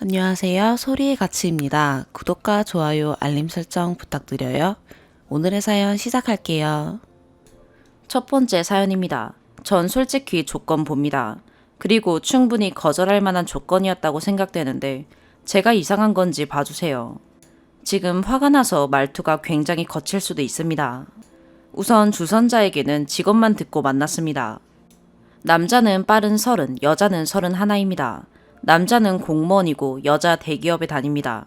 안녕하세요. 소리의 가치입니다. 구독과 좋아요, 알림 설정 부탁드려요. 오늘의 사연 시작할게요. 첫 번째 사연입니다. 전 솔직히 조건 봅니다. 그리고 충분히 거절할 만한 조건이었다고 생각되는데 제가 이상한 건지 봐주세요. 지금 화가 나서 말투가 굉장히 거칠 수도 있습니다. 우선 주선자에게는 직업만 듣고 만났습니다. 남자는 빠른 30, 여자는 31입니다. 남자는 공무원이고 여자 대기업에 다닙니다.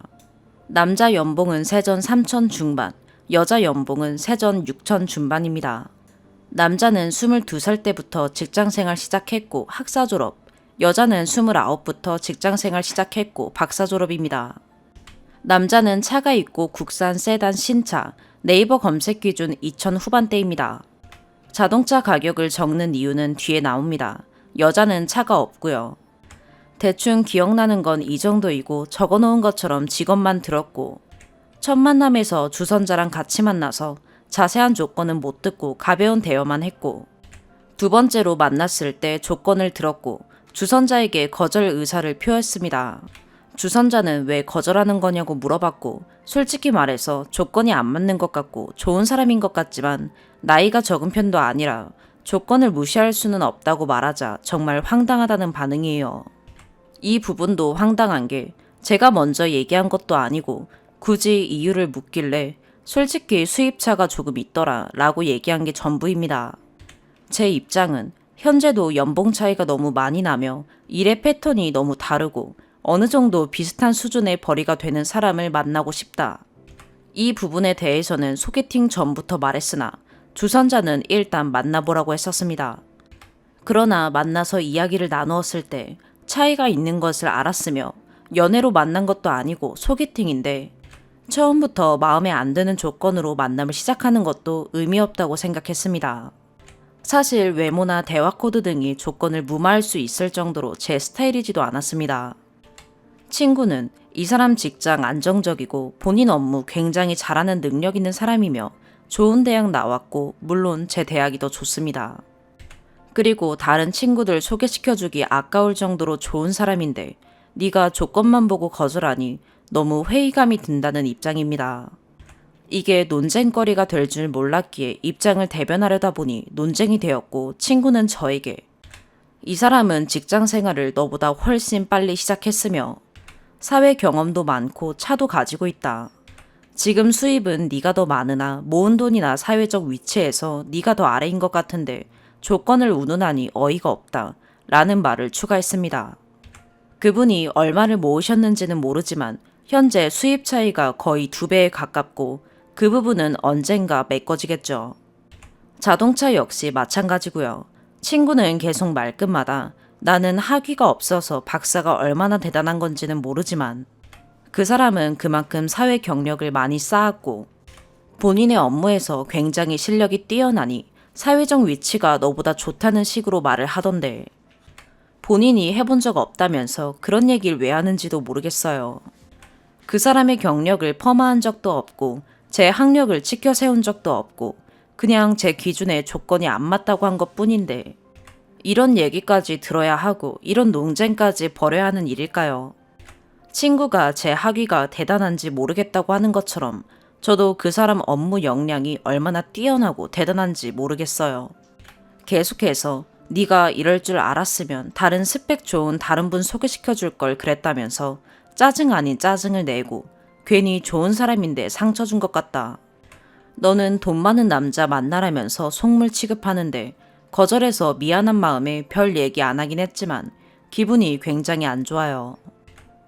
남자 연봉은 세전 3천 중반, 여자 연봉은 세전 6천 중반입니다. 남자는 22살 때부터 직장생활 시작했고 학사 졸업, 여자는 29부터 직장생활 시작했고 박사 졸업입니다. 남자는 차가 있고 국산 세단 신차, 네이버 검색 기준 2000 후반대입니다. 자동차 가격을 적는 이유는 뒤에 나옵니다. 여자는 차가 없고요. 대충 기억나는 건 이 정도이고 적어놓은 것처럼 직업만 들었고 첫 만남에서 주선자랑 같이 만나서 자세한 조건은 못 듣고 가벼운 대화만 했고 두 번째로 만났을 때 조건을 들었고 주선자에게 거절 의사를 표했습니다. 주선자는 왜 거절하는 거냐고 물어봤고 솔직히 말해서 조건이 안 맞는 것 같고 좋은 사람인 것 같지만 나이가 적은 편도 아니라 조건을 무시할 수는 없다고 말하자 정말 황당하다는 반응이에요. 이 부분도 황당한 게 제가 먼저 얘기한 것도 아니고 굳이 이유를 묻길래 솔직히 수입차가 조금 있더라 라고 얘기한 게 전부입니다. 제 입장은 현재도 연봉 차이가 너무 많이 나며 일의 패턴이 너무 다르고 어느 정도 비슷한 수준의 벌이가 되는 사람을 만나고 싶다. 이 부분에 대해서는 소개팅 전부터 말했으나 주선자는 일단 만나보라고 했었습니다. 그러나 만나서 이야기를 나누었을 때 차이가 있는 것을 알았으며 연애로 만난 것도 아니고 소개팅인데 처음부터 마음에 안 드는 조건으로 만남을 시작하는 것도 의미 없다고 생각했습니다. 사실 외모나 대화 코드 등이 조건을 무마할 수 있을 정도로 제 스타일이지도 않았습니다. 친구는 이 사람 직장 안정적이고 본인 업무 굉장히 잘하는 능력 있는 사람이며 좋은 대학 나왔고 물론 제 대학이 더 좋습니다. 그리고 다른 친구들 소개시켜주기 아까울 정도로 좋은 사람인데 네가 조건만 보고 거절하니 너무 회의감이 든다는 입장입니다. 이게 논쟁거리가 될 줄 몰랐기에 입장을 대변하려다 보니 논쟁이 되었고 친구는 저에게 이 사람은 직장 생활을 너보다 훨씬 빨리 시작했으며 사회 경험도 많고 차도 가지고 있다. 지금 수입은 네가 더 많으나 모은 돈이나 사회적 위치에서 네가 더 아래인 것 같은데 조건을 운운하니 어이가 없다 라는 말을 추가했습니다. 그분이 얼마를 모으셨는지는 모르지만 현재 수입 차이가 거의 2배에 가깝고 그 부분은 언젠가 메꿔지겠죠. 자동차 역시 마찬가지고요. 친구는 계속 말끝마다 나는 학위가 없어서 박사가 얼마나 대단한 건지는 모르지만 그 사람은 그만큼 사회 경력을 많이 쌓았고 본인의 업무에서 굉장히 실력이 뛰어나니 사회적 위치가 너보다 좋다는 식으로 말을 하던데 본인이 해본 적 없다면서 그런 얘기를 왜 하는지도 모르겠어요. 그 사람의 경력을 폄하한 적도 없고 제 학력을 치켜 세운 적도 없고 그냥 제 기준에 조건이 안 맞다고 한 것뿐인데 이런 얘기까지 들어야 하고 이런 논쟁까지 벌여야 하는 일일까요? 친구가 제 학위가 대단한지 모르겠다고 하는 것처럼 저도 그 사람 업무 역량이 얼마나 뛰어나고 대단한지 모르겠어요. 계속해서 네가 이럴 줄 알았으면 다른 스펙 좋은 다른 분 소개시켜 줄 걸 그랬다면서 짜증 아닌 짜증을 내고 괜히 좋은 사람인데 상처 준 것 같다. 너는 돈 많은 남자 만나라면서 속물 취급하는데 거절해서 미안한 마음에 별 얘기 안 하긴 했지만 기분이 굉장히 안 좋아요.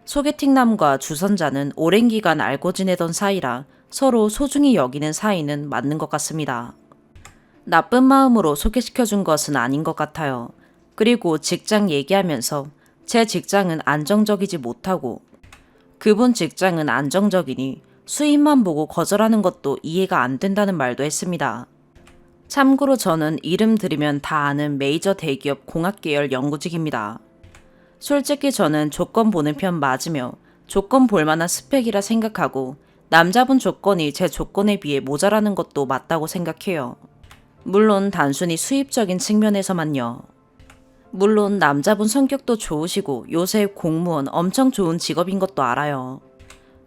소개팅남과 주선자는 오랜 기간 알고 지내던 사이라 서로 소중히 여기는 사이는 맞는 것 같습니다. 나쁜 마음으로 소개시켜준 것은 아닌 것 같아요. 그리고 직장 얘기하면서 제 직장은 안정적이지 못하고 그분 직장은 안정적이니 수입만 보고 거절하는 것도 이해가 안 된다는 말도 했습니다. 참고로 저는 이름 들으면 다 아는 메이저 대기업 공학계열 연구직입니다. 솔직히 저는 조건 보는 편 맞으며 조건 볼 만한 스펙이라 생각하고 남자분 조건이 제 조건에 비해 모자라는 것도 맞다고 생각해요. 물론 단순히 수입적인 측면에서만요. 물론 남자분 성격도 좋으시고 요새 공무원 엄청 좋은 직업인 것도 알아요.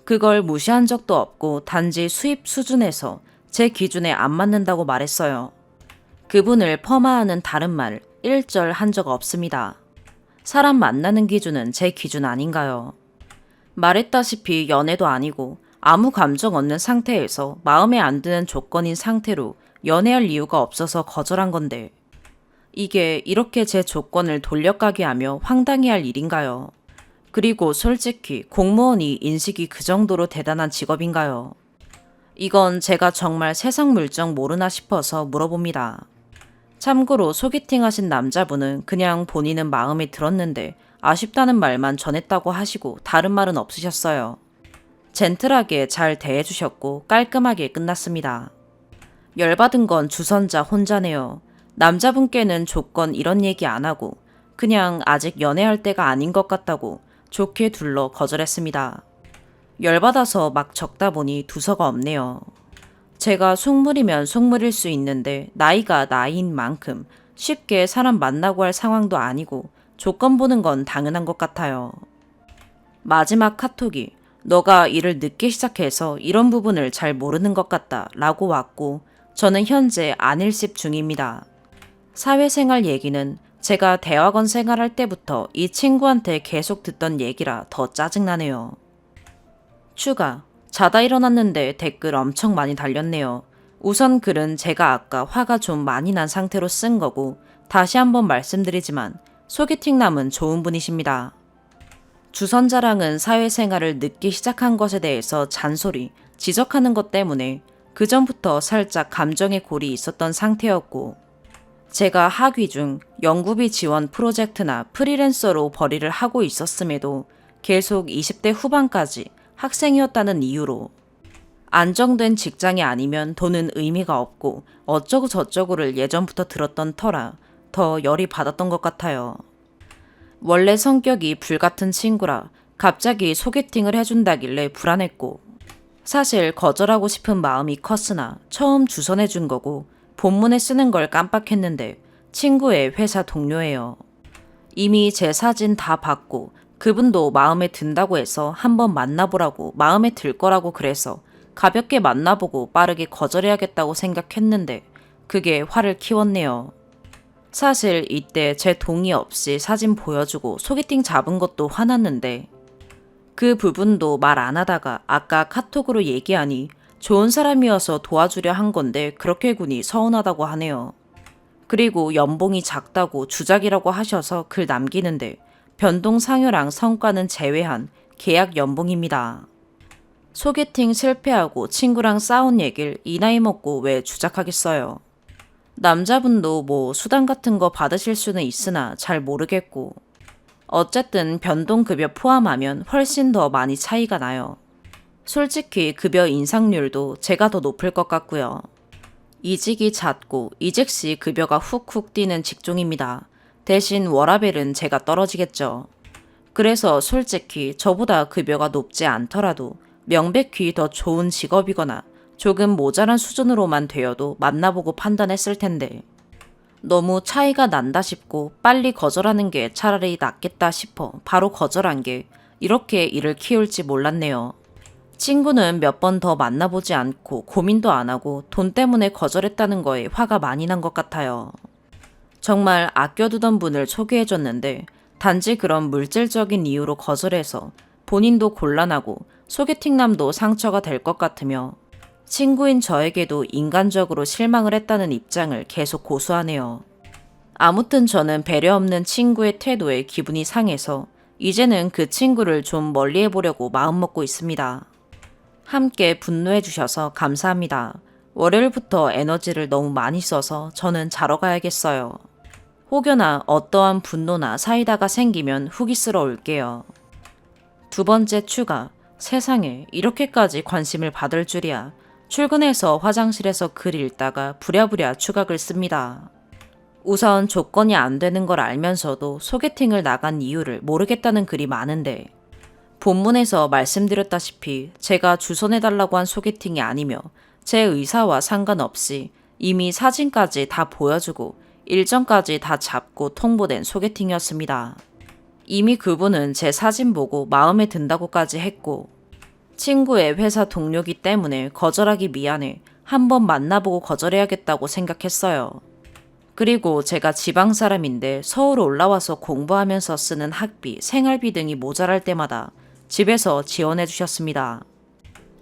그걸 무시한 적도 없고 단지 수입 수준에서 제 기준에 안 맞는다고 말했어요. 그분을 폄하하는 다른 말 일절 한 적 없습니다. 사람 만나는 기준은 제 기준 아닌가요? 말했다시피 연애도 아니고 아무 감정 없는 상태에서 마음에 안 드는 조건인 상태로 연애할 이유가 없어서 거절한 건데 이게 이렇게 제 조건을 돌려가게 하며 황당해할 일인가요? 그리고 솔직히 공무원이 인식이 그 정도로 대단한 직업인가요? 이건 제가 정말 세상 물정 모르나 싶어서 물어봅니다. 참고로 소개팅 하신 남자분은 그냥 본인은 마음에 들었는데 아쉽다는 말만 전했다고 하시고 다른 말은 없으셨어요. 젠틀하게 잘 대해주셨고 깔끔하게 끝났습니다. 열받은 건 주선자 혼자네요. 남자분께는 조건 이런 얘기 안 하고 그냥 아직 연애할 때가 아닌 것 같다고 좋게 둘러 거절했습니다. 열받아서 막 적다 보니 두서가 없네요. 제가 속물이면 속물일 수 있는데 나이가 나이인 만큼 쉽게 사람 만나고 할 상황도 아니고 조건 보는 건 당연한 것 같아요. 마지막 카톡이 너가 일을 늦게 시작해서 이런 부분을 잘 모르는 것 같다 라고 왔고 저는 현재 안일십 중입니다. 사회생활 얘기는 제가 대학원 생활할 때부터 이 친구한테 계속 듣던 얘기라 더 짜증나네요. 추가. 자다 일어났는데 댓글 엄청 많이 달렸네요. 우선 글은 제가 아까 화가 좀 많이 난 상태로 쓴 거고 다시 한번 말씀드리지만 소개팅남은 좋은 분이십니다. 주선자랑은 사회생활을 늦게 시작한 것에 대해서 잔소리, 지적하는 것 때문에 그 전부터 살짝 감정의 골이 있었던 상태였고 제가 학위 중 연구비 지원 프로젝트나 프리랜서로 벌이를 하고 있었음에도 계속 20대 후반까지 학생이었다는 이유로 안정된 직장이 아니면 돈은 의미가 없고 어쩌고 저쩌고를 예전부터 들었던 터라 더 열이 받았던 것 같아요. 원래 성격이 불같은 친구라 갑자기 소개팅을 해준다길래 불안했고 사실 거절하고 싶은 마음이 컸으나 처음 주선해준 거고 본문에 쓰는 걸 깜빡했는데 친구의 회사 동료예요. 이미 제 사진 다 봤고 그분도 마음에 든다고 해서 한번 만나보라고 마음에 들 거라고 그래서 가볍게 만나보고 빠르게 거절해야겠다고 생각했는데 그게 화를 키웠네요. 사실 이때 제 동의 없이 사진 보여주고 소개팅 잡은 것도 화났는데 그 부분도 말 안 하다가 아까 카톡으로 얘기하니 좋은 사람이어서 도와주려 한 건데 그렇게 군이 서운하다고 하네요. 그리고 연봉이 작다고 주작이라고 하셔서 글 남기는데 변동 상여랑 성과는 제외한 계약 연봉입니다. 소개팅 실패하고 친구랑 싸운 얘길 이 나이 먹고 왜 주작하겠어요. 남자분도 뭐 수당 같은 거 받으실 수는 있으나 잘 모르겠고 어쨌든 변동급여 포함하면 훨씬 더 많이 차이가 나요. 솔직히 급여 인상률도 제가 더 높을 것 같고요. 이직이 잦고 이직 시 급여가 훅훅 뛰는 직종입니다. 대신 워라밸은 제가 떨어지겠죠. 그래서 솔직히 저보다 급여가 높지 않더라도 명백히 더 좋은 직업이거나 조금 모자란 수준으로만 되어도 만나보고 판단했을 텐데 너무 차이가 난다 싶고 빨리 거절하는 게 차라리 낫겠다 싶어 바로 거절한 게 이렇게 일을 키울지 몰랐네요. 친구는 몇 번 더 만나보지 않고 고민도 안 하고 돈 때문에 거절했다는 거에 화가 많이 난 것 같아요. 정말 아껴두던 분을 소개해줬는데 단지 그런 물질적인 이유로 거절해서 본인도 곤란하고 소개팅남도 상처가 될 것 같으며 친구인 저에게도 인간적으로 실망을 했다는 입장을 계속 고수하네요. 아무튼 저는 배려 없는 친구의 태도에 기분이 상해서 이제는 그 친구를 좀 멀리 해보려고 마음먹고 있습니다. 함께 분노해 주셔서 감사합니다. 월요일부터 에너지를 너무 많이 써서 저는 자러 가야겠어요. 혹여나 어떠한 분노나 사이다가 생기면 후기스러울게요. 두 번째 추가. 세상에 이렇게까지 관심을 받을 줄이야. 출근해서 화장실에서 글 읽다가 부랴부랴 추가글 씁니다. 우선 조건이 안 되는 걸 알면서도 소개팅을 나간 이유를 모르겠다는 글이 많은데 본문에서 말씀드렸다시피 제가 주선해달라고 한 소개팅이 아니며 제 의사와 상관없이 이미 사진까지 다 보여주고 일정까지 다 잡고 통보된 소개팅이었습니다. 이미 그분은 제 사진 보고 마음에 든다고까지 했고, 친구의 회사 동료기 때문에 거절하기 미안해 한번 만나보고 거절해야겠다고 생각했어요. 그리고 제가 지방 사람인데 서울 올라와서 공부하면서 쓰는 학비, 생활비 등이 모자랄 때마다 집에서 지원해 주셨습니다.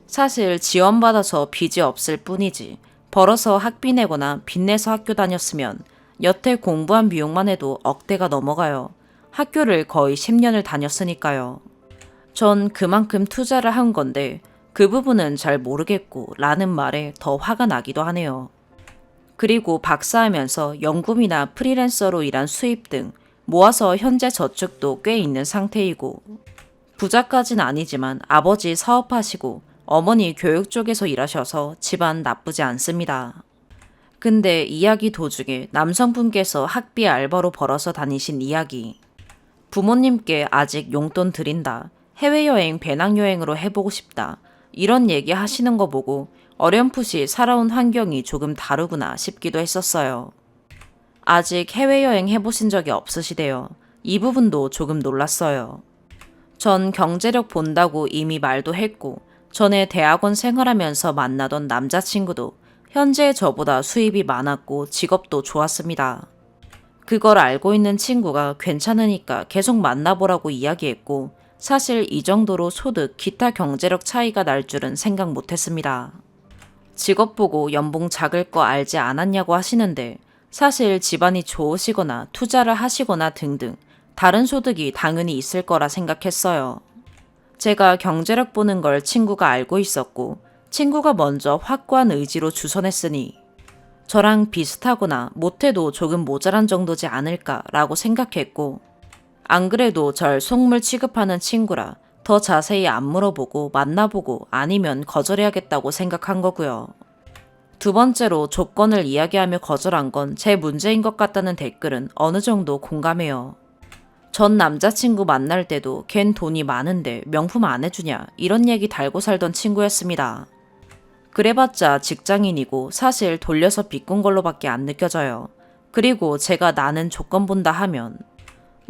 사실 지원받아서 빚이 없을 뿐이지 벌어서 학비 내거나 빚내서 학교 다녔으면 여태 공부한 비용만 해도 억대가 넘어가요. 학교를 거의 10년을 다녔으니까요. 전 그만큼 투자를 한 건데 그 부분은 잘 모르겠고 라는 말에 더 화가 나기도 하네요. 그리고 박사하면서 연금이나 프리랜서로 일한 수입 등 모아서 현재 저축도 꽤 있는 상태이고, 부자까진 아니지만 아버지 사업하시고 어머니 교육 쪽에서 일하셔서 집안 나쁘지 않습니다. 근데 이야기 도중에 남성분께서 학비 알바로 벌어서 다니신 이야기, 부모님께 아직 용돈 드린다, 해외여행 배낭여행으로 해보고 싶다, 이런 얘기 하시는 거 보고 어렴풋이 살아온 환경이 조금 다르구나 싶기도 했었어요. 아직 해외여행 해보신 적이 없으시대요. 이 부분도 조금 놀랐어요. 전 경제력 본다고 이미 말도 했고, 전에 대학원 생활하면서 만나던 남자친구도 현재 저보다 수입이 많았고 직업도 좋았습니다. 그걸 알고 있는 친구가 괜찮으니까 계속 만나보라고 이야기했고, 사실 이 정도로 소득, 기타 경제력 차이가 날 줄은 생각 못했습니다. 직업 보고 연봉 작을 거 알지 않았냐고 하시는데, 사실 집안이 좋으시거나 투자를 하시거나 등등 다른 소득이 당연히 있을 거라 생각했어요. 제가 경제력 보는 걸 친구가 알고 있었고, 친구가 먼저 확고한 의지로 주선했으니 저랑 비슷하거나 못해도 조금 모자란 정도지 않을까라고 생각했고, 안 그래도 절 속물 취급하는 친구라 더 자세히 안 물어보고 만나보고 아니면 거절해야겠다고 생각한 거고요. 두 번째로 조건을 이야기하며 거절한 건 제 문제인 것 같다는 댓글은 어느 정도 공감해요. 전 남자친구 만날 때도 걘 돈이 많은데 명품 안 해주냐 이런 얘기 달고 살던 친구였습니다. 그래봤자 직장인이고 사실 돌려서 비꾼 걸로밖에 안 느껴져요. 그리고 제가 나는 조건 본다 하면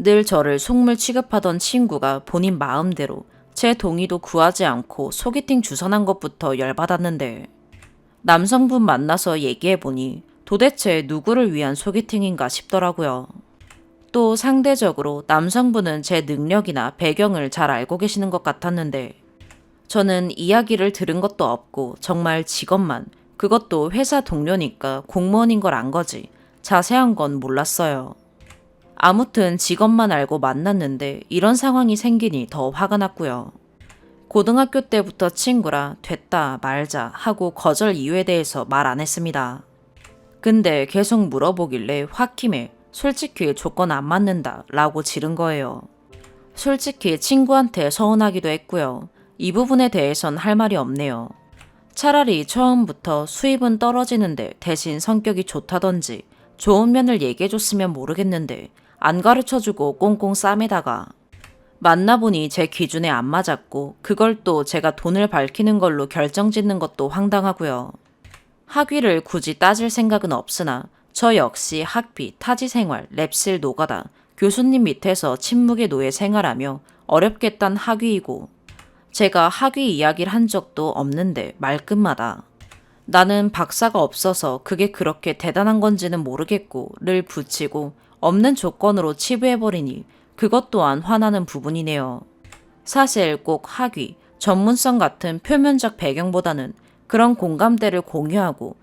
늘 저를 속물 취급하던 친구가 본인 마음대로 제 동의도 구하지 않고 소개팅 주선한 것부터 열받았는데, 남성분 만나서 얘기해보니 도대체 누구를 위한 소개팅인가 싶더라고요. 또 상대적으로 남성분은 제 능력이나 배경을 잘 알고 계시는 것 같았는데, 저는 이야기를 들은 것도 없고 정말 직업만, 그것도 회사 동료니까 공무원인 걸 안 거지 자세한 건 몰랐어요. 아무튼 직업만 알고 만났는데 이런 상황이 생기니 더 화가 났고요. 고등학교 때부터 친구라 됐다 말자 하고 거절 이유에 대해서 말 안 했습니다. 근데 계속 물어보길래 홧김에 솔직히 조건 안 맞는다 라고 지른 거예요. 솔직히 친구한테 서운하기도 했고요. 이 부분에 대해선 할 말이 없네요. 차라리 처음부터 수입은 떨어지는데 대신 성격이 좋다던지 좋은 면을 얘기해줬으면 모르겠는데, 안 가르쳐주고 꽁꽁 싸매다가 만나보니 제 기준에 안 맞았고, 그걸 또 제가 돈을 밝히는 걸로 결정짓는 것도 황당하고요. 학위를 굳이 따질 생각은 없으나 저 역시 학비, 타지생활, 랩실 노가다, 교수님 밑에서 침묵의 노예 생활하며 어렵게 딴 학위이고, 제가 학위 이야기를 한 적도 없는데 말끝마다 나는 박사가 없어서 그게 그렇게 대단한 건지는 모르겠고를 붙이고 없는 조건으로 치부해버리니 그것 또한 화나는 부분이네요. 사실 꼭 학위, 전문성 같은 표면적 배경보다는 그런 공감대를 공유하고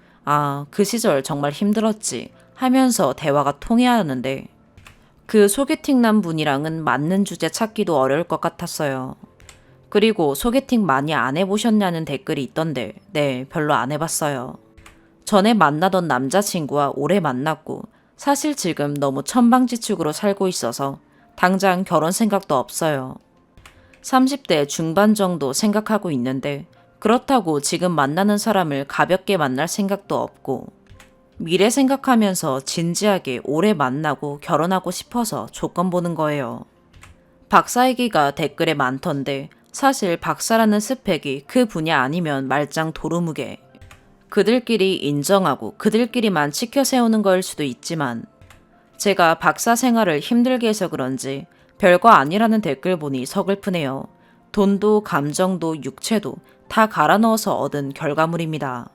그 시절 정말 힘들었지 하면서 대화가 통해야 하는데, 그 소개팅 난 분이랑은 맞는 주제 찾기도 어려울 것 같았어요. 그리고 소개팅 많이 안 해보셨냐는 댓글이 있던데, 네, 별로 안 해봤어요. 전에 만나던 남자친구와 오래 만났고, 사실 지금 너무 천방지축으로 살고 있어서 당장 결혼 생각도 없어요. 30대 중반 정도 생각하고 있는데, 그렇다고 지금 만나는 사람을 가볍게 만날 생각도 없고, 미래 생각하면서 진지하게 오래 만나고 결혼하고 싶어서 조건 보는 거예요. 박사 얘기가 댓글에 많던데, 사실 박사라는 스펙이 그 분야 아니면 말짱 도루묵에 그들끼리 인정하고 그들끼리만 치켜 세우는 거일 수도 있지만, 제가 박사 생활을 힘들게 해서 그런지 별거 아니라는 댓글 보니 서글프네요. 돈도 감정도 육체도 다 갈아 넣어서 얻은 결과물입니다.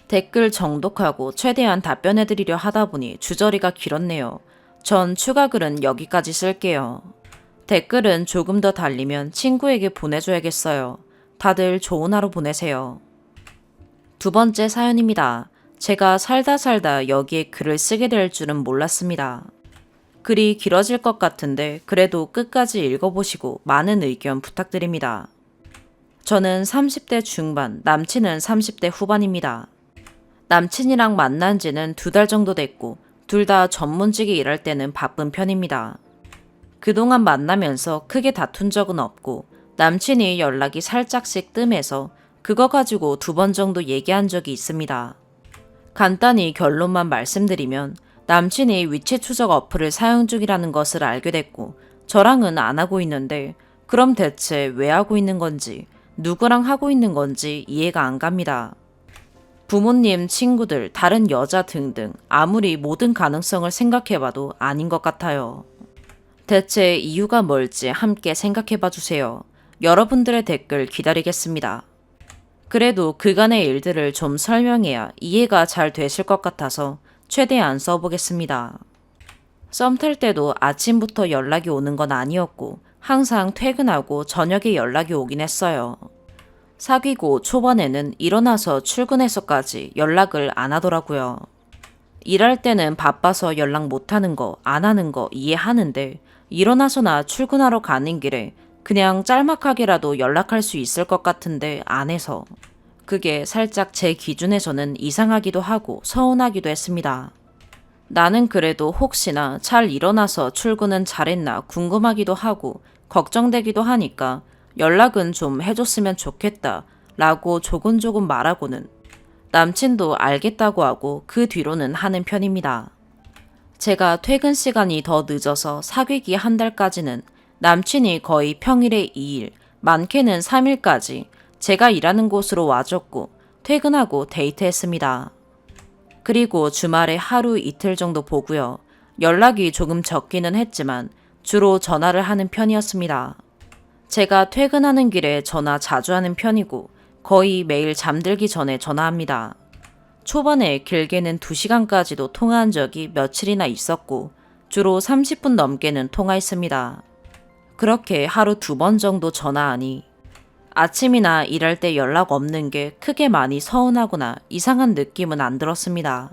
댓글 정독하고 최대한 답변해드리려 하다 보니 주저리가 길었네요. 전 추가 글은 여기까지 쓸게요. 댓글은 조금 더 달리면 친구에게 보내줘야겠어요. 다들 좋은 하루 보내세요. 두 번째 사연입니다. 제가 살다 여기에 글을 쓰게 될 줄은 몰랐습니다. 글이 길어질 것 같은데 그래도 끝까지 읽어보시고 많은 의견 부탁드립니다. 저는 30대 중반, 남친은 30대 후반입니다. 남친이랑 만난 지는 2달 정도 됐고 둘 다 전문직에 일할 때는 바쁜 편입니다. 그동안 만나면서 크게 다툰 적은 없고 남친이 연락이 살짝씩 뜸해서 그거 가지고 2번 정도 얘기한 적이 있습니다. 간단히 결론만 말씀드리면 남친이 위치 추적 어플을 사용 중이라는 것을 알게 됐고 저랑은 안 하고 있는데 그럼 대체 왜 하고 있는 건지 누구랑 하고 있는 건지 이해가 안 갑니다. 부모님, 친구들, 다른 여자 등등 아무리 모든 가능성을 생각해봐도 아닌 것 같아요. 대체 이유가 뭘지 함께 생각해봐 주세요. 여러분들의 댓글 기다리겠습니다. 그래도 그간의 일들을 좀 설명해야 이해가 잘 되실 것 같아서 최대한 써보겠습니다. 썸 탈 때도 아침부터 연락이 오는 건 아니었고 항상 퇴근하고 저녁에 연락이 오긴 했어요. 사귀고 초반에는 일어나서 출근해서까지 연락을 안 하더라고요. 일할 때는 바빠서 연락 못하는 거, 안 하는 거 이해하는데 일어나서나 출근하러 가는 길에 그냥 짤막하게라도 연락할 수 있을 것 같은데 안 해서 그게 살짝 제 기준에서는 이상하기도 하고 서운하기도 했습니다. 나는 그래도 혹시나 잘 일어나서 출근은 잘했나 궁금하기도 하고 걱정되기도 하니까 연락은 좀 해줬으면 좋겠다 라고 조곤조곤 말하고는 남친도 알겠다고 하고 그 뒤로는 하는 편입니다. 제가 퇴근 시간이 더 늦어서 사귀기 한 달까지는 남친이 거의 평일에 2일, 많게는 3일까지 제가 일하는 곳으로 와줬고 퇴근하고 데이트했습니다. 그리고 주말에 하루 이틀 정도 보고요. 연락이 조금 적기는 했지만 주로 전화를 하는 편이었습니다. 제가 퇴근하는 길에 전화 자주 하는 편이고 거의 매일 잠들기 전에 전화합니다. 초반에 길게는 2시간까지도 통화한 적이 며칠이나 있었고 주로 30분 넘게는 통화했습니다. 그렇게 하루 2번 정도 전화하니 아침이나 일할 때 연락 없는 게 크게 많이 서운하거나 이상한 느낌은 안 들었습니다.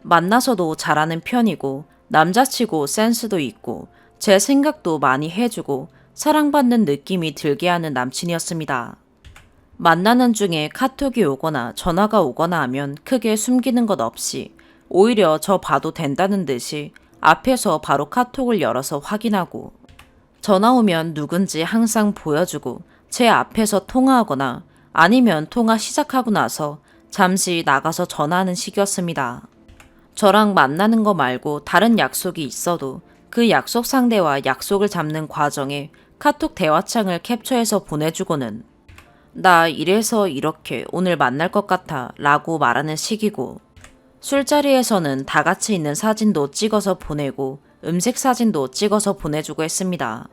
만나서도 잘하는 편이고 남자치고 센스도 있고 제 생각도 많이 해주고 사랑받는 느낌이 들게 하는 남친이었습니다. 만나는 중에 카톡이 오거나 전화가 오거나 하면 크게 숨기는 것 없이 오히려 저 봐도 된다는 듯이 앞에서 바로 카톡을 열어서 확인하고 전화 오면 누군지 항상 보여주고 제 앞에서 통화하거나 아니면 통화 시작하고 나서 잠시 나가서 전화하는 식이었습니다. 저랑 만나는 거 말고 다른 약속이 있어도 그 약속 상대와 약속을 잡는 과정에 카톡 대화창을 캡처해서 보내주고는 나 이래서 이렇게 오늘 만날 것 같아 라고 말하는 식이고 술자리에서는 다 같이 있는 사진도 찍어서 보내고 음식 사진도 찍어서 보내주고 했습니다.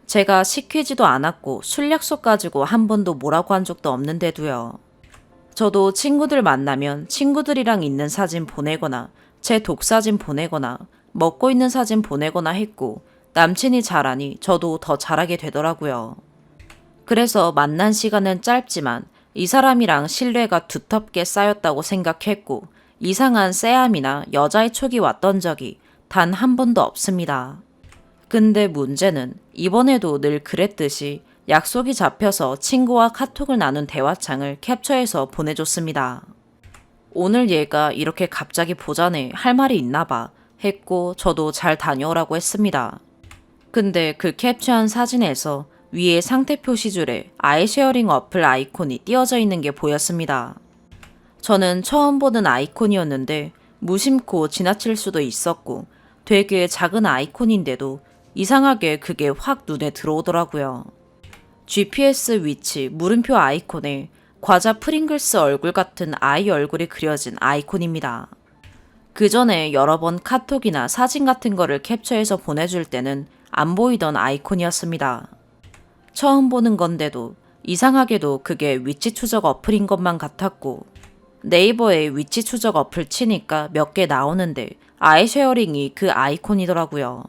제가 시키지도 않았고 술 약속 가지고 한 번도 뭐라고 한 적도 없는데도요. 저도 친구들 만나면 친구들이랑 있는 사진 보내거나 제 독사진 보내거나 먹고 있는 사진 보내거나 했고 남친이 잘하니 저도 더 잘하게 되더라고요. 그래서 만난 시간은 짧지만 이 사람이랑 신뢰가 두텁게 쌓였다고 생각했고 이상한 쎄함이나 여자의 촉이 왔던 적이 단 한 번도 없습니다. 근데 문제는 이번에도 늘 그랬듯이 약속이 잡혀서 친구와 카톡을 나눈 대화창을 캡처해서 보내줬습니다. 오늘 얘가 이렇게 갑자기 보자네 할 말이 있나 봐 했고 저도 잘 다녀오라고 했습니다. 근데 그 캡처한 사진에서 위에 상태 표시줄에 아이쉐어링 어플 아이콘이 띄어져 있는 게 보였습니다. 저는 처음 보는 아이콘이었는데 무심코 지나칠 수도 있었고 되게 작은 아이콘인데도 이상하게 그게 확 눈에 들어오더라고요. GPS 위치 물음표 아이콘에 과자 프링글스 얼굴 같은 아이 얼굴이 그려진 아이콘입니다. 그 전에 여러 번 카톡이나 사진 같은 거를 캡처해서 보내줄 때는 안 보이던 아이콘이었습니다. 처음 보는 건데도 이상하게도 그게 위치 추적 어플인 것만 같았고, 네이버에 위치 추적 어플 치니까 몇 개 나오는데 아이쉐어링이 그 아이콘이더라고요.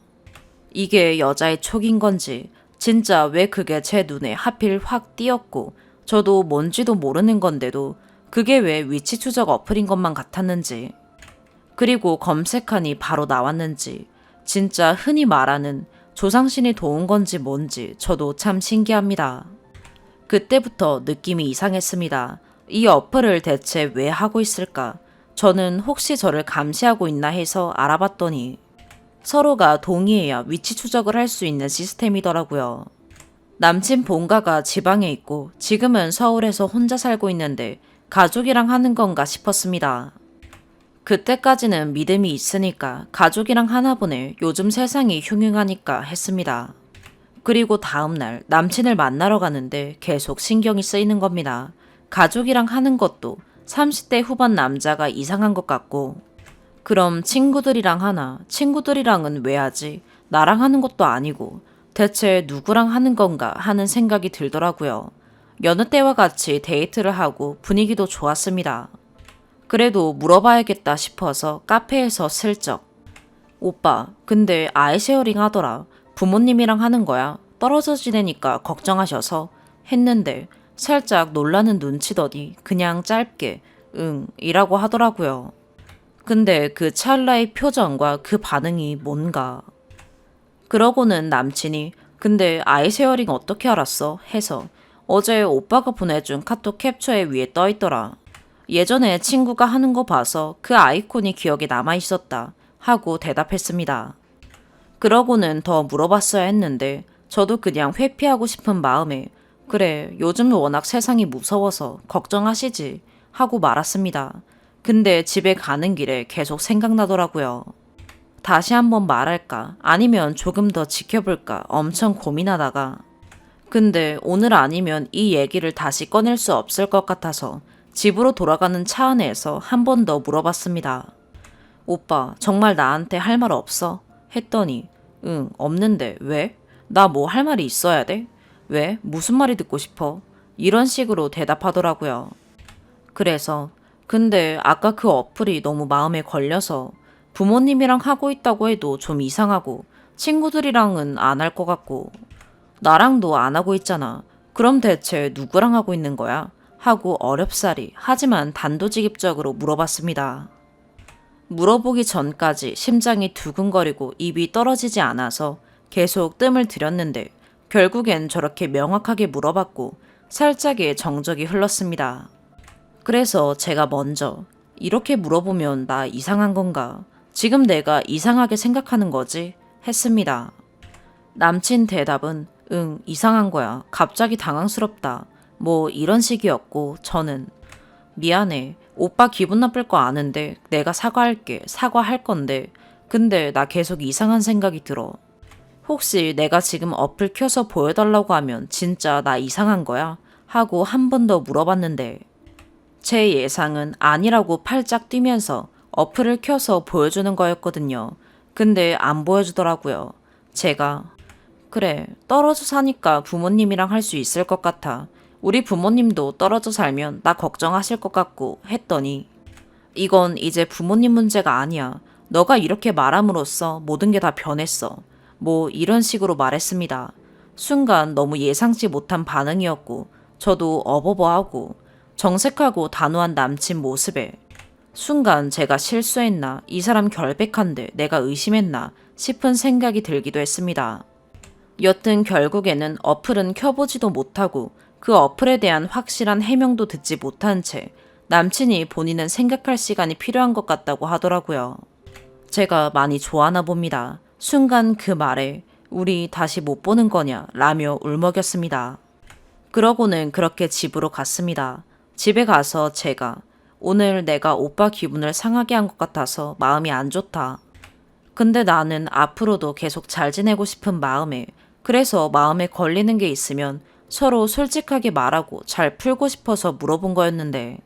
이게 여자의 촉인 건지 진짜 왜 그게 제 눈에 하필 확 띄었고, 저도 뭔지도 모르는 건데도 그게 왜 위치 추적 어플인 것만 같았는지, 그리고 검색하니 바로 나왔는지, 진짜 흔히 말하는 조상신이 도운 건지 뭔지 저도 참 신기합니다. 그때부터 느낌이 이상했습니다. 이 어플을 대체 왜 하고 있을까? 저는 혹시 저를 감시하고 있나 해서 알아봤더니 서로가 동의해야 위치 추적을 할 수 있는 시스템이더라고요. 남친 본가가 지방에 있고 지금은 서울에서 혼자 살고 있는데 가족이랑 하는 건가 싶었습니다. 그때까지는 믿음이 있으니까 가족이랑 하나 보네, 요즘 세상이 흉흉하니까 했습니다. 그리고 다음날 남친을 만나러 가는데 계속 신경이 쓰이는 겁니다. 가족이랑 하는 것도 30대 후반 남자가 이상한 것 같고, 그럼 친구들이랑 하나, 친구들이랑은 왜 하지? 나랑 하는 것도 아니고 대체 누구랑 하는 건가 하는 생각이 들더라고요. 여느 때와 같이 데이트를 하고 분위기도 좋았습니다. 그래도 물어봐야겠다 싶어서 카페에서 슬쩍, 오빠, 근데 아이쉐어링 하더라. 부모님이랑 하는 거야. 떨어져 지내니까 걱정하셔서 했는데 살짝 놀라는 눈치더니 그냥 짧게 응 이라고 하더라고요. 근데 그 찰나의 표정과 그 반응이 뭔가. 그러고는 남친이 근데 아이쉐어링 어떻게 알았어? 해서 어제 오빠가 보내준 카톡 캡처에 위에 떠있더라. 예전에 친구가 하는 거 봐서 그 아이콘이 기억에 남아있었다 하고 대답했습니다. 그러고는 더 물어봤어야 했는데 저도 그냥 회피하고 싶은 마음에 그래, 요즘 워낙 세상이 무서워서 걱정하시지 하고 말았습니다. 근데 집에 가는 길에 계속 생각나더라고요. 다시 한번 말할까 아니면 조금 더 지켜볼까 엄청 고민하다가, 근데 오늘 아니면 이 얘기를 다시 꺼낼 수 없을 것 같아서 집으로 돌아가는 차 안에서 한 번 더 물어봤습니다. 오빠, 정말 나한테 할 말 없어? 했더니 응, 없는데 왜? 나 뭐 할 말이 있어야 돼? 왜? 무슨 말이 듣고 싶어? 이런 식으로 대답하더라고요. 그래서 근데 아까 그 어플이 너무 마음에 걸려서 부모님이랑 하고 있다고 해도 좀 이상하고 친구들이랑은 안 할 것 같고 나랑도 안 하고 있잖아. 그럼 대체 누구랑 하고 있는 거야? 하고 어렵사리 하지만 단도직입적으로 물어봤습니다. 물어보기 전까지 심장이 두근거리고 입이 떨어지지 않아서 계속 뜸을 들였는데 결국엔 저렇게 명확하게 물어봤고 살짝의 정적이 흘렀습니다. 그래서 제가 먼저 이렇게 물어보면 나 이상한 건가? 지금 내가 이상하게 생각하는 거지? 했습니다. 남친 대답은 응, 이상한 거야. 갑자기 당황스럽다. 뭐 이런 식이었고 저는 미안해. 오빠 기분 나쁠 거 아는데 내가 사과할게. 사과할 건데 근데 나 계속 이상한 생각이 들어. 혹시 내가 지금 어플 켜서 보여달라고 하면 진짜 나 이상한 거야? 하고 한 번 더 물어봤는데 제 예상은 아니라고 팔짝 뛰면서 어플을 켜서 보여주는 거였거든요. 근데 안 보여주더라고요. 제가 그래, 떨어져 사니까 부모님이랑 할 수 있을 것 같아. 우리 부모님도 떨어져 살면 나 걱정하실 것 같고 했더니 이건 이제 부모님 문제가 아니야. 너가 이렇게 말함으로써 모든 게 다 변했어. 뭐 이런 식으로 말했습니다. 순간 너무 예상치 못한 반응이었고 저도 어버버하고 정색하고 단호한 남친 모습에 순간 제가 실수했나, 이 사람 결백한데 내가 의심했나 싶은 생각이 들기도 했습니다. 여튼 결국에는 어플은 켜보지도 못하고 그 어플에 대한 확실한 해명도 듣지 못한 채 남친이 본인은 생각할 시간이 필요한 것 같다고 하더라고요. 제가 많이 좋아하나 봅니다. 순간 그 말에 우리 다시 못 보는 거냐 라며 울먹였습니다. 그러고는 그렇게 집으로 갔습니다. 집에 가서 제가 오늘 내가 오빠 기분을 상하게 한 것 같아서 마음이 안 좋다. 근데 나는 앞으로도 계속 잘 지내고 싶은 마음에, 그래서 마음에 걸리는 게 있으면 서로 솔직하게 말하고 잘 풀고 싶어서 물어본 거였는데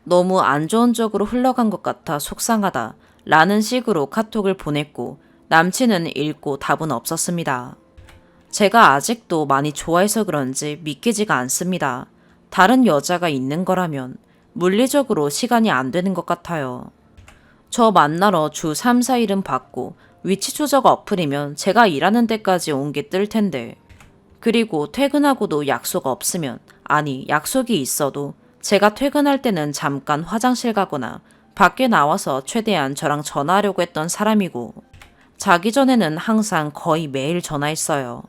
너무 안 좋은 쪽으로 흘러간 것 같아 속상하다 라는 식으로 카톡을 보냈고 남친은 읽고 답은 없었습니다. 제가 아직도 많이 좋아해서 그런지 믿기지가 않습니다. 다른 여자가 있는 거라면 물리적으로 시간이 안 되는 것 같아요. 저 만나러 주 3, 4일은 받고 위치 조작 어플이면 제가 일하는 데까지 온 게 뜰 텐데. 그리고 퇴근하고도 약속 없으면, 아니 약속이 있어도 제가 퇴근할 때는 잠깐 화장실 가거나 밖에 나와서 최대한 저랑 전화하려고 했던 사람이고, 자기 전에는 항상 거의 매일 전화했어요.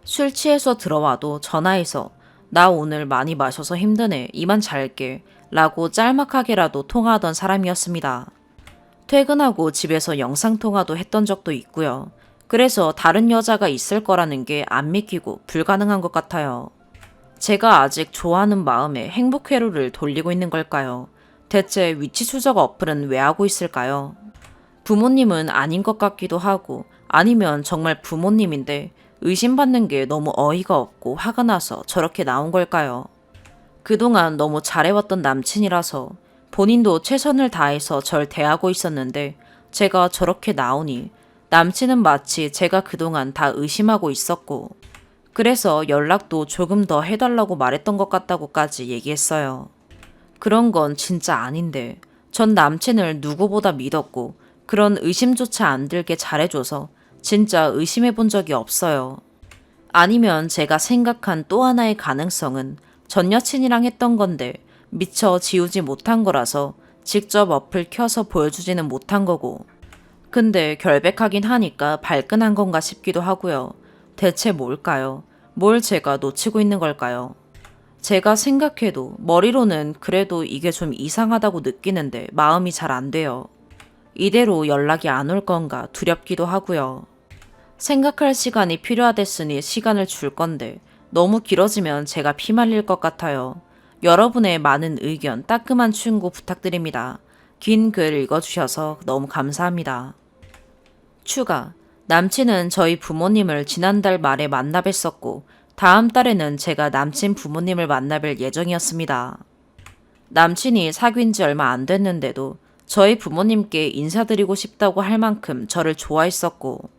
술 취해서 들어와도 전화해서 나 오늘 많이 마셔서 힘드네, 이만 잘게 라고 짤막하게라도 통화하던 사람이었습니다. 퇴근하고 집에서 영상통화도 했던 적도 있고요. 그래서 다른 여자가 있을 거라는 게 안 믿기고 불가능한 것 같아요. 제가 아직 좋아하는 마음에 행복 회로를 돌리고 있는 걸까요? 대체 위치 추적 어플은 왜 하고 있을까요? 부모님은 아닌 것 같기도 하고, 아니면 정말 부모님인데 의심받는 게 너무 어이가 없고 화가 나서 저렇게 나온 걸까요? 그동안 너무 잘해왔던 남친이라서 본인도 최선을 다해서 절 대하고 있었는데 제가 저렇게 나오니 남친은 마치 제가 그동안 다 의심하고 있었고, 그래서 연락도 조금 더 해달라고 말했던 것 같다고까지 얘기했어요. 그런 건 진짜 아닌데 전 남친을 누구보다 믿었고 그런 의심조차 안 들게 잘해줘서 진짜 의심해 본 적이 없어요. 아니면 제가 생각한 또 하나의 가능성은 전 여친이랑 했던 건데 미처 지우지 못한 거라서 직접 어플 켜서 보여주지는 못한 거고, 근데 결백하긴 하니까 발끈한 건가 싶기도 하고요. 대체 뭘까요? 뭘 제가 놓치고 있는 걸까요? 제가 생각해도 머리로는 그래도 이게 좀 이상하다고 느끼는데 마음이 잘 안 돼요. 이대로 연락이 안 올 건가 두렵기도 하고요. 생각할 시간이 필요하댔으니 시간을 줄 건데 너무 길어지면 제가 피말릴 것 같아요. 여러분의 많은 의견, 따끔한 충고 부탁드립니다. 긴 글 읽어주셔서 너무 감사합니다. 추가. 남친은 저희 부모님을 지난달 말에 만나 뵀었고 다음 달에는 제가 남친 부모님을 만나 뵐 예정이었습니다. 남친이 사귄 지 얼마 안 됐는데도 저희 부모님께 인사드리고 싶다고 할 만큼 저를 좋아했었고,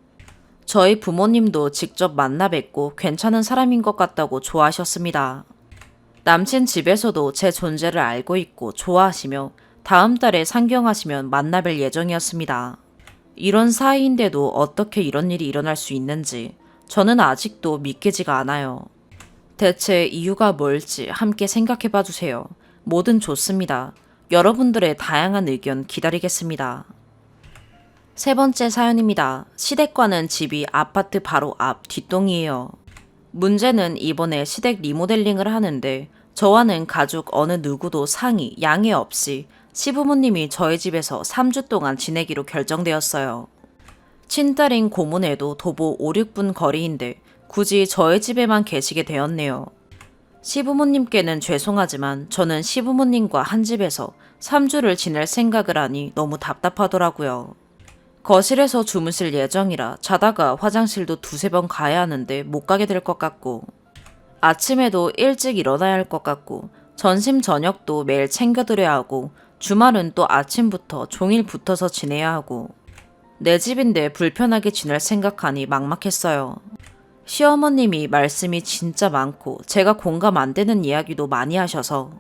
저희 부모님도 직접 만나 뵙고 괜찮은 사람인 것 같다고 좋아하셨습니다. 남친 집에서도 제 존재를 알고 있고 좋아하시며 다음 달에 상경하시면 만나 뵐 예정이었습니다. 이런 사이인데도 어떻게 이런 일이 일어날 수 있는지 저는 아직도 믿기지가 않아요. 대체 이유가 뭘지 함께 생각해 봐 주세요. 뭐든 좋습니다. 여러분들의 다양한 의견 기다리겠습니다. 세 번째 사연입니다. 시댁과는 집이 아파트 바로 앞 뒷동이에요. 문제는 이번에 시댁 리모델링을 하는데 저와는 가족 어느 누구도 상의, 양해 없이 시부모님이 저희 집에서 3주 동안 지내기로 결정되었어요. 친딸인 고모네도 도보 5, 6분 거리인데 굳이 저희 집에만 계시게 되었네요. 시부모님께는 죄송하지만 저는 시부모님과 한 집에서 3주를 지낼 생각을 하니 너무 답답하더라고요. 거실에서 주무실 예정이라 자다가 화장실도 두세 번 가야 하는데 못 가게 될 것 같고, 아침에도 일찍 일어나야 할 것 같고, 점심 저녁도 매일 챙겨드려야 하고, 주말은 또 아침부터 종일 붙어서 지내야 하고, 내 집인데 불편하게 지낼 생각하니 막막했어요. 시어머님이 말씀이 진짜 많고 제가 공감 안 되는 이야기도 많이 하셔서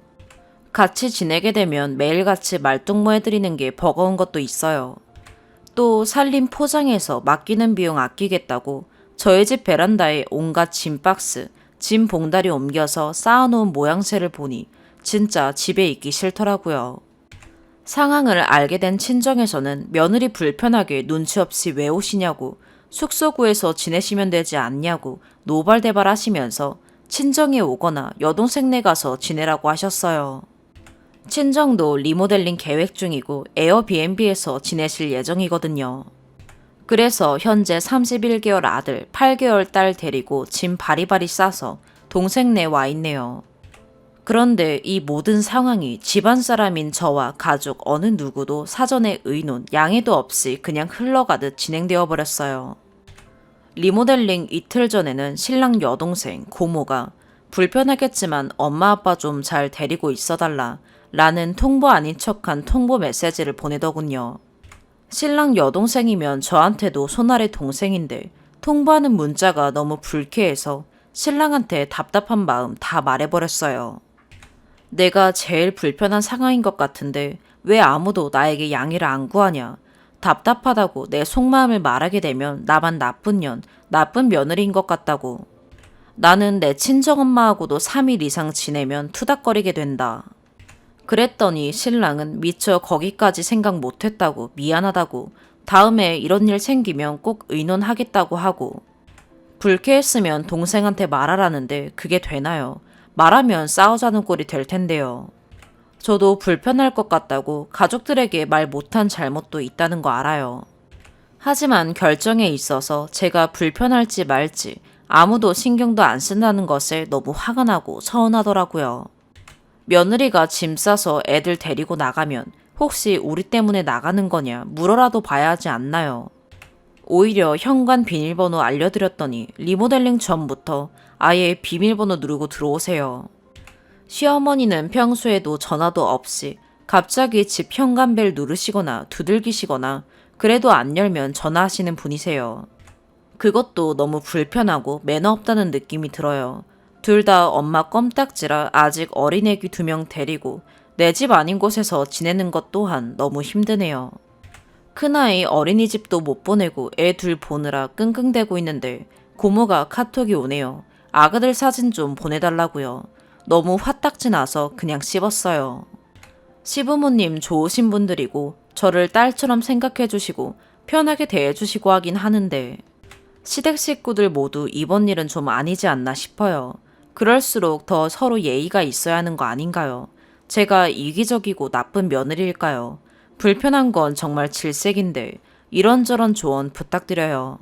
같이 지내게 되면 매일같이 말동무 해드리는 게 버거운 것도 있어요. 또 살림 포장해서 맡기는 비용 아끼겠다고 저희 집 베란다에 온갖 짐 박스, 짐 봉다리 옮겨서 쌓아놓은 모양새를 보니 진짜 집에 있기 싫더라고요. 상황을 알게 된 친정에서는 며느리 불편하게 눈치 없이 왜 오시냐고, 숙소 구해서 지내시면 되지 않냐고 노발대발 하시면서 친정에 오거나 여동생네 가서 지내라고 하셨어요. 친정도 리모델링 계획 중이고 에어비앤비에서 지내실 예정이거든요. 그래서 현재 31개월 아들, 8개월 딸 데리고 짐 바리바리 싸서 동생네 와 있네요. 그런데 이 모든 상황이 집안 사람인 저와 가족 어느 누구도 사전에 의논, 양해도 없이 그냥 흘러가듯 진행되어 버렸어요. 리모델링 이틀 전에는 신랑 여동생, 고모가 불편하겠지만 엄마 아빠 좀 잘 데리고 있어달라 라는 통보 아닌 척한 통보 메시지를 보내더군요. 신랑 여동생이면 저한테도 손아래 동생인데 통보하는 문자가 너무 불쾌해서 신랑한테 답답한 마음 다 말해버렸어요. 내가 제일 불편한 상황인 것 같은데 왜 아무도 나에게 양해를 안 구하냐. 답답하다고 내 속마음을 말하게 되면 나만 나쁜 년, 나쁜 며느리인 것 같다고. 나는 내 친정엄마하고도 3일 이상 지내면 투닥거리게 된다. 그랬더니 신랑은 미처 거기까지 생각 못했다고 미안하다고 다음에 이런 일 생기면 꼭 의논하겠다고 하고 불쾌했으면 동생한테 말하라는데 그게 되나요? 말하면 싸우자는 꼴이 될 텐데요. 저도 불편할 것 같다고 가족들에게 말 못한 잘못도 있다는 거 알아요. 하지만 결정에 있어서 제가 불편할지 말지 아무도 신경도 안 쓴다는 것에 너무 화가 나고 서운하더라고요. 며느리가 짐 싸서 애들 데리고 나가면 혹시 우리 때문에 나가는 거냐 물어라도 봐야 하지 않나요? 오히려 현관 비밀번호 알려드렸더니 리모델링 전부터 아예 비밀번호 누르고 들어오세요. 시어머니는 평소에도 전화도 없이 갑자기 집 현관벨 누르시거나 두들기시거나 그래도 안 열면 전화하시는 분이세요. 그것도 너무 불편하고 매너 없다는 느낌이 들어요. 둘 다 엄마 껌딱지라 아직 어린애기 2명 데리고 내 집 아닌 곳에서 지내는 것 또한 너무 힘드네요. 큰아이 어린이집도 못 보내고 애 둘 보느라 끙끙대고 있는데 고모가 카톡이 오네요. 아가들 사진 좀 보내달라고요. 너무 화딱지 나서 그냥 씹었어요. 시부모님 좋으신 분들이고 저를 딸처럼 생각해 주시고 편하게 대해 주시고 하긴 하는데 시댁 식구들 모두 이번 일은 좀 아니지 않나 싶어요. 그럴수록 더 서로 예의가 있어야 하는 거 아닌가요? 제가 이기적이고 나쁜 며느리일까요? 불편한 건 정말 질색인데 이런저런 조언 부탁드려요.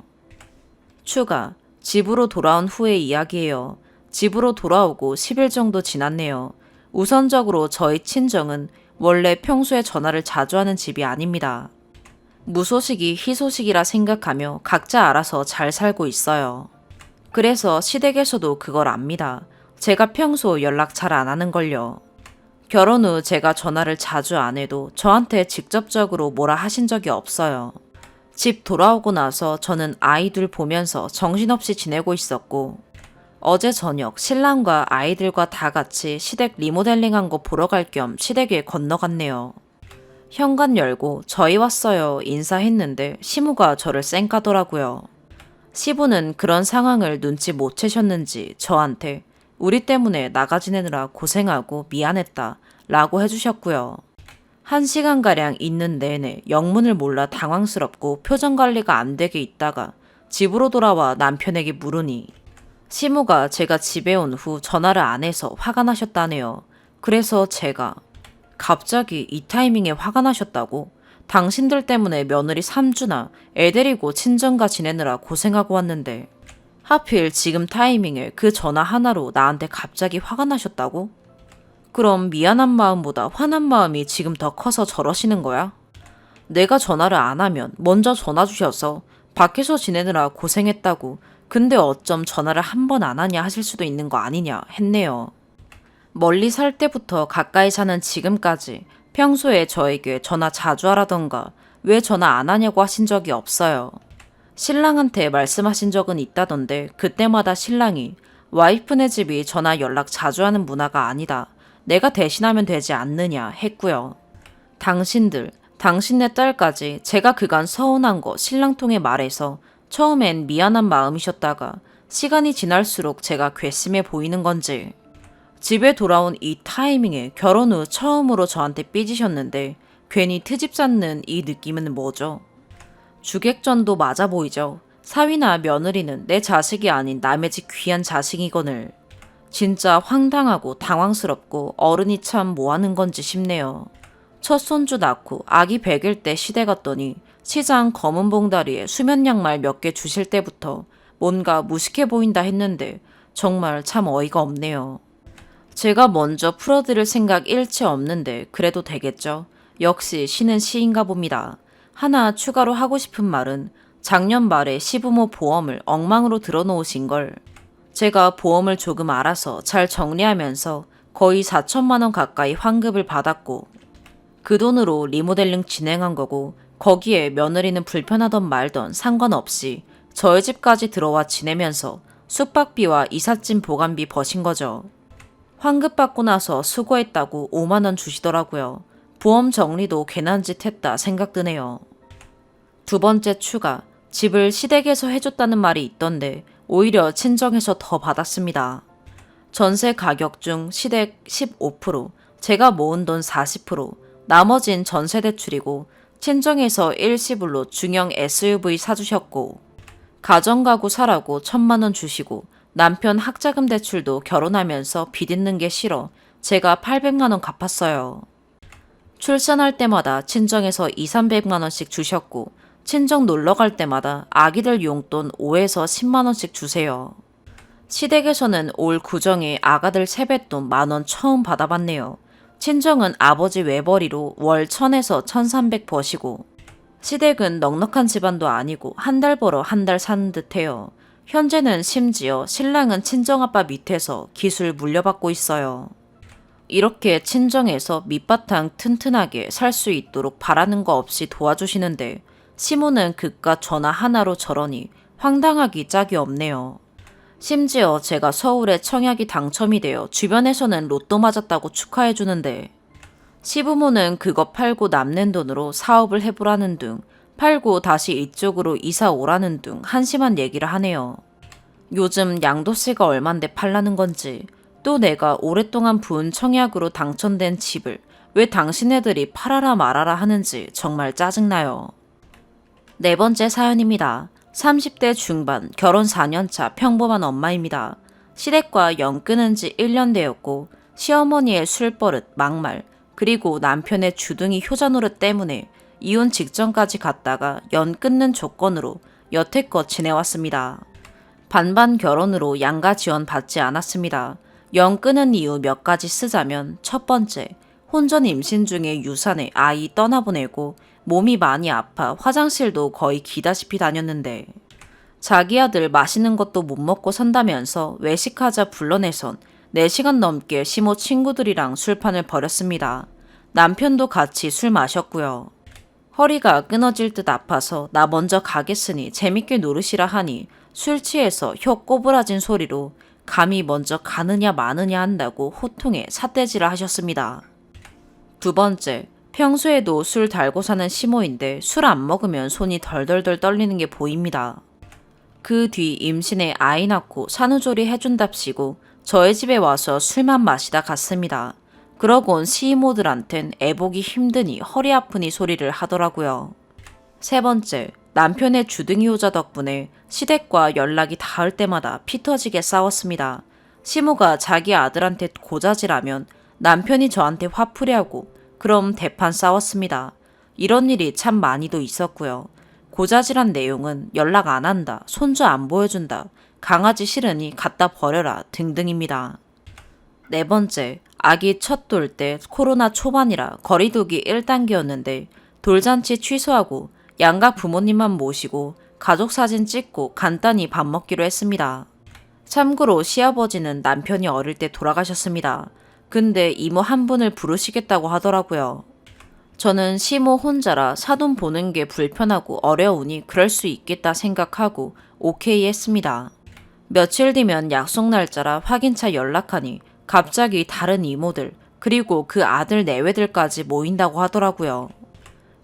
추가. 집으로 돌아온 후의 이야기예요. 집으로 돌아오고 10일 정도 지났네요. 우선적으로 저희 친정은 원래 평소에 전화를 자주 하는 집이 아닙니다. 무소식이 희소식이라 생각하며 각자 알아서 잘 살고 있어요. 그래서 시댁에서도 그걸 압니다. 제가 평소 연락 잘 안 하는 걸요. 결혼 후 제가 전화를 자주 안 해도 저한테 직접적으로 뭐라 하신 적이 없어요. 집 돌아오고 나서 저는 아이들 보면서 정신없이 지내고 있었고 어제 저녁 신랑과 아이들과 다 같이 시댁 리모델링한 거 보러 갈 겸 시댁에 건너갔네요. 현관 열고 저희 왔어요 인사했는데 시무가 저를 쌩까더라고요. 시부는 그런 상황을 눈치 못 채셨는지 저한테 우리 때문에 나가 지내느라 고생하고 미안했다 라고 해주셨고요. 1시간가량 있는 내내 영문을 몰라 당황스럽고 표정 관리가 안 되게 있다가 집으로 돌아와 남편에게 물으니 시무가 제가 집에 온 후 전화를 안 해서 화가 나셨다네요. 그래서 제가 갑자기 이 타이밍에 화가 나셨다고? 당신들 때문에 며느리 3주나 애 데리고 친정가 지내느라 고생하고 왔는데 하필 지금 타이밍에 그 전화 하나로 나한테 갑자기 화가 나셨다고? 그럼 미안한 마음보다 화난 마음이 지금 더 커서 저러시는 거야? 내가 전화를 안 하면 먼저 전화 주셔서 밖에서 지내느라 고생했다고 근데 어쩜 전화를 한 번 안 하냐 하실 수도 있는 거 아니냐 했네요. 멀리 살 때부터 가까이 사는 지금까지 평소에 저에게 전화 자주 하라던가 왜 전화 안 하냐고 하신 적이 없어요. 신랑한테 말씀하신 적은 있다던데 그때마다 신랑이 와이프네 집이 전화 연락 자주 하는 문화가 아니다. 내가 대신하면 되지 않느냐 했고요. 당신네 딸까지 제가 그간 서운한 거 신랑 통해 말해서 처음엔 미안한 마음이셨다가 시간이 지날수록 제가 괘씸해 보이는 건지 집에 돌아온 이 타이밍에 결혼 후 처음으로 저한테 삐지셨는데 괜히 트집 잡는 이 느낌은 뭐죠? 주객전도 맞아 보이죠? 사위나 며느리는 내 자식이 아닌 남의 집 귀한 자식이거늘. 진짜 황당하고 당황스럽고 어른이 참 뭐하는 건지 싶네요. 첫 손주 낳고 아기 100일 때 시댁 갔더니 시장 검은 봉다리에 수면 양말 몇 개 주실 때부터 뭔가 무식해 보인다 했는데 정말 참 어이가 없네요. 제가 먼저 풀어드릴 생각 일체 없는데 그래도 되겠죠. 역시 시는 시인가 봅니다. 하나 추가로 하고 싶은 말은 작년 말에 시부모 보험을 엉망으로 들어놓으신 걸 제가 보험을 조금 알아서 잘 정리하면서 거의 4천만 원 가까이 환급을 받았고 그 돈으로 리모델링 진행한 거고 거기에 며느리는 불편하던 말던 상관없이 저희 집까지 들어와 지내면서 숙박비와 이삿짐 보관비 버신 거죠. 환급 받고 나서 수고했다고 5만 원 주시더라고요. 보험 정리도 괜한 짓 했다 생각 드네요. 두 번째 추가, 집을 시댁에서 해줬다는 말이 있던데 오히려 친정에서 더 받았습니다. 전세 가격 중 시댁 15%, 제가 모은 돈 40%, 나머진 전세 대출이고 친정에서 일시불로 중형 SUV 사주셨고 가정가구 사라고 1,000만 원 주시고 남편 학자금 대출도 결혼하면서 빚 있는 게 싫어 제가 800만 원 갚았어요. 출산할 때마다 친정에서 2, 300만 원씩 주셨고 친정 놀러 갈 때마다 아기들 용돈 5에서 10만 원씩 주세요. 시댁에서는 올 구정에 아가들 세뱃돈 10,000원 처음 받아봤네요. 친정은 아버지 외벌이로 월 1,000에서 1,300 버시고 시댁은 넉넉한 집안도 아니고 한 달 벌어 한 달 사는 듯해요. 현재는 심지어 신랑은 친정아빠 밑에서 기술 물려받고 있어요. 이렇게 친정에서 밑바탕 튼튼하게 살 수 있도록 바라는 거 없이 도와주시는데 시모는 그깟 전화 하나로 저러니 황당하기 짝이 없네요. 심지어 제가 서울에 청약이 당첨이 되어 주변에서는 로또 맞았다고 축하해주는데 시부모는 그거 팔고 남는 돈으로 사업을 해보라는 둥, 팔고 다시 이쪽으로 이사 오라는 둥 한심한 얘기를 하네요. 요즘 양도세가 얼만데 팔라는 건지, 또 내가 오랫동안 부은 청약으로 당첨된 집을 왜 당신네들이 팔아라 말아라 하는지 정말 짜증나요. 네 번째 사연입니다. 30대 중반, 결혼 4년차 평범한 엄마입니다. 시댁과 연 끊은 지 1년 되었고 시어머니의 술버릇, 막말, 그리고 남편의 주둥이 효자 노릇 때문에 이혼 직전까지 갔다가 연 끊는 조건으로 여태껏 지내왔습니다. 반반 결혼으로 양가 지원 받지 않았습니다. 연 끊은 이유 몇 가지 쓰자면 첫 번째, 혼전 임신 중에 유산에 아이 떠나보내고 몸이 많이 아파 화장실도 거의 기다시피 다녔는데 자기 아들 맛있는 것도 못 먹고 산다면서 외식하자 불러내선 4시간 넘게 시모 친구들이랑 술판을 벌였습니다. 남편도 같이 술 마셨고요. 허리가 끊어질 듯 아파서 나 먼저 가겠으니 재밌게 노르시라 하니 술 취해서 혀 꼬부라진 소리로 감히 먼저 가느냐 마느냐 한다고 호통에 삿대질을 하셨습니다. 두 번째, 평소에도 술 달고 사는 시모인데 술 안 먹으면 손이 덜덜덜 떨리는 게 보입니다. 그 뒤 임신에 아이 낳고 산후조리 해준답시고 저희 집에 와서 술만 마시다 갔습니다. 그러곤 시이모들한텐 애보기 힘드니 허리 아프니 소리를 하더라고요. 세 번째, 남편의 주둥이 효자 덕분에 시댁과 연락이 닿을 때마다 피 터지게 싸웠습니다. 시모가 자기 아들한테 고자질하면 남편이 저한테 화풀이하고 그럼 대판 싸웠습니다. 이런 일이 참 많이도 있었고요. 고자질한 내용은 연락 안 한다, 손주 안 보여준다, 강아지 싫으니 갖다 버려라 등등입니다. 네 번째, 아기 첫 돌 때 코로나 초반이라 거리두기 1단계였는데 돌잔치 취소하고 양가 부모님만 모시고 가족 사진 찍고 간단히 밥 먹기로 했습니다. 참고로 시아버지는 남편이 어릴 때 돌아가셨습니다. 근데 이모 한 분을 부르시겠다고 하더라고요. 저는 시모 혼자라 사돈 보는 게 불편하고 어려우니 그럴 수 있겠다 생각하고 오케이 했습니다. 며칠 뒤면 약속 날짜라 확인차 연락하니 갑자기 다른 이모들 그리고 그 아들 내외들까지 모인다고 하더라고요.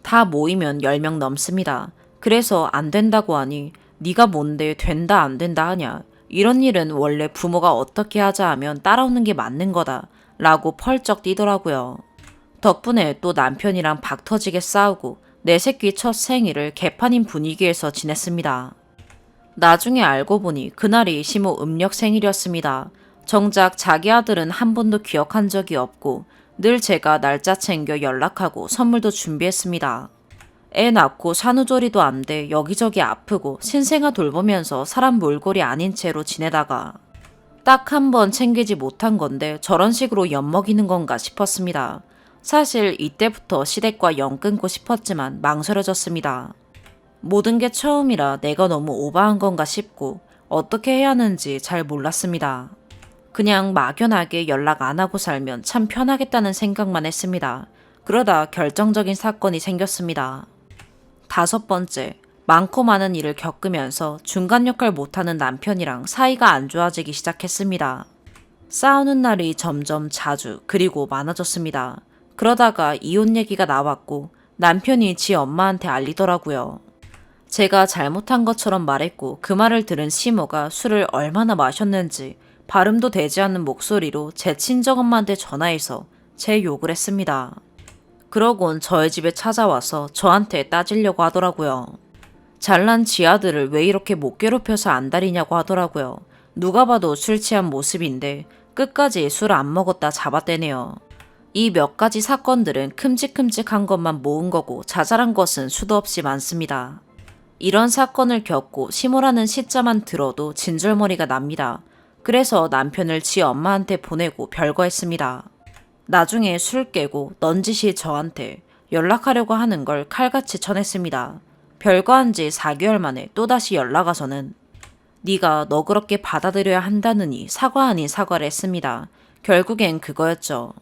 다 모이면 10명 넘습니다. 그래서 안 된다고 하니 네가 뭔데 된다 안 된다 하냐. 이런 일은 원래 부모가 어떻게 하자 하면 따라오는 게 맞는 거다 라고 펄쩍 뛰더라고요. 덕분에 또 남편이랑 박 터지게 싸우고 내 새끼 첫 생일을 개판인 분위기에서 지냈습니다. 나중에 알고 보니 그날이 시모 음력 생일이었습니다. 정작 자기 아들은 한 번도 기억한 적이 없고 늘 제가 날짜 챙겨 연락하고 선물도 준비했습니다. 애 낳고 산후조리도 안 돼 여기저기 아프고 신생아 돌보면서 사람 몰골이 아닌 채로 지내다가 딱 한 번 챙기지 못한 건데 저런 식으로 엿먹이는 건가 싶었습니다. 사실 이때부터 시댁과 연 끊고 싶었지만 망설여졌습니다. 모든 게 처음이라 내가 너무 오버한 건가 싶고 어떻게 해야 하는지 잘 몰랐습니다. 그냥 막연하게 연락 안 하고 살면 참 편하겠다는 생각만 했습니다. 그러다 결정적인 사건이 생겼습니다. 5번째, 많고 많은 일을 겪으면서 중간 역할 못하는 남편이랑 사이가 안 좋아지기 시작했습니다. 싸우는 날이 점점 자주 그리고 많아졌습니다. 그러다가 이혼 얘기가 나왔고 남편이 지 엄마한테 알리더라고요. 제가 잘못한 것처럼 말했고 그 말을 들은 시모가 술을 얼마나 마셨는지 발음도 되지 않는 목소리로 제 친정엄마한테 전화해서 제 욕을 했습니다. 그러곤 저희 집에 찾아와서 저한테 따지려고 하더라고요. 잘난 지 아들을 왜 이렇게 못 괴롭혀서 안달이냐고 하더라고요. 누가 봐도 술 취한 모습인데 끝까지 술 안 먹었다 잡아떼네요. 이 몇 가지 사건들은 큼직큼직한 것만 모은 거고 자잘한 것은 수도 없이 많습니다. 이런 사건을 겪고 시모라는 시자만 들어도 진절머리가 납니다. 그래서 남편을 지 엄마한테 보내고 별거했습니다. 나중에 술 깨고 넌지시 저한테 연락하려고 하는 걸 칼같이 쳐냈습니다. 별거한 지 4개월 만에 또다시 연락 와서는 네가 너그럽게 받아들여야 한다느니 사과 아닌 사과를 했습니다. 결국엔 그거였죠.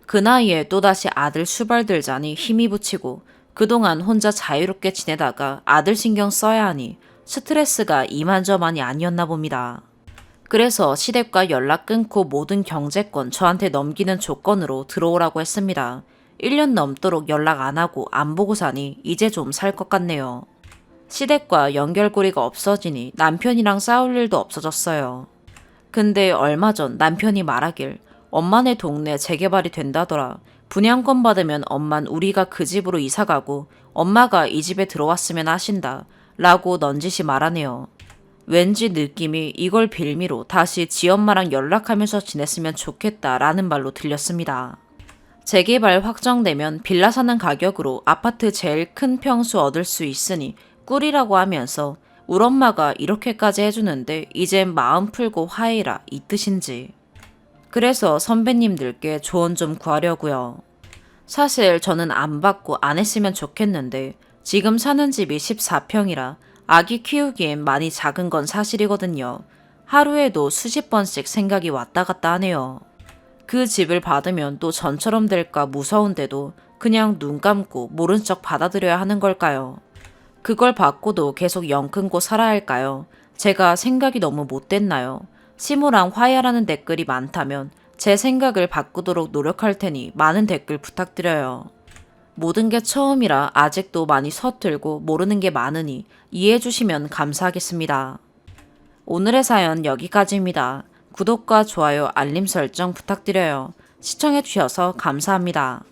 그 나이에 또다시 아들 수발 들자니 힘이 붙이고 그동안 혼자 자유롭게 지내다가 아들 신경 써야 하니 스트레스가 이만저만이 아니었나 봅니다. 그래서 시댁과 연락 끊고 모든 경제권 저한테 넘기는 조건으로 들어오라고 했습니다. 1년 넘도록 연락 안 하고 안 보고 사니 이제 좀 살 것 같네요. 시댁과 연결고리가 없어지니 남편이랑 싸울 일도 없어졌어요. 근데 얼마 전 남편이 말하길 엄마네 동네 재개발이 된다더라. 분양권 받으면 엄만 우리가 그 집으로 이사가고 엄마가 이 집에 들어왔으면 하신다. 라고 넌지시 말하네요. 왠지 느낌이 이걸 빌미로 다시 지엄마랑 연락하면서 지냈으면 좋겠다라는 말로 들렸습니다. 재개발 확정되면 빌라 사는 가격으로 아파트 제일 큰 평수 얻을 수 있으니 꿀이라고 하면서 우리 엄마가 이렇게까지 해주는데 이젠 마음 풀고 화해라 이 뜻인지. 그래서 선배님들께 조언 좀 구하려고요. 사실 저는 안 받고 안 했으면 좋겠는데 지금 사는 집이 14평이라 아기 키우기엔 많이 작은 건 사실이거든요. 하루에도 수십 번씩 생각이 왔다 갔다 하네요. 그 집을 받으면 또 전처럼 될까 무서운데도 그냥 눈 감고 모른 척 받아들여야 하는 걸까요? 그걸 받고도 계속 영 끊고 살아야 할까요? 제가 생각이 너무 못됐나요? 시모랑 화해하라는 댓글이 많다면 제 생각을 바꾸도록 노력할 테니 많은 댓글 부탁드려요. 모든 게 처음이라 아직도 많이 서툴고 모르는 게 많으니 이해해 주시면 감사하겠습니다. 오늘의 사연 여기까지입니다. 구독과 좋아요, 알림 설정 부탁드려요. 시청해 주셔서 감사합니다.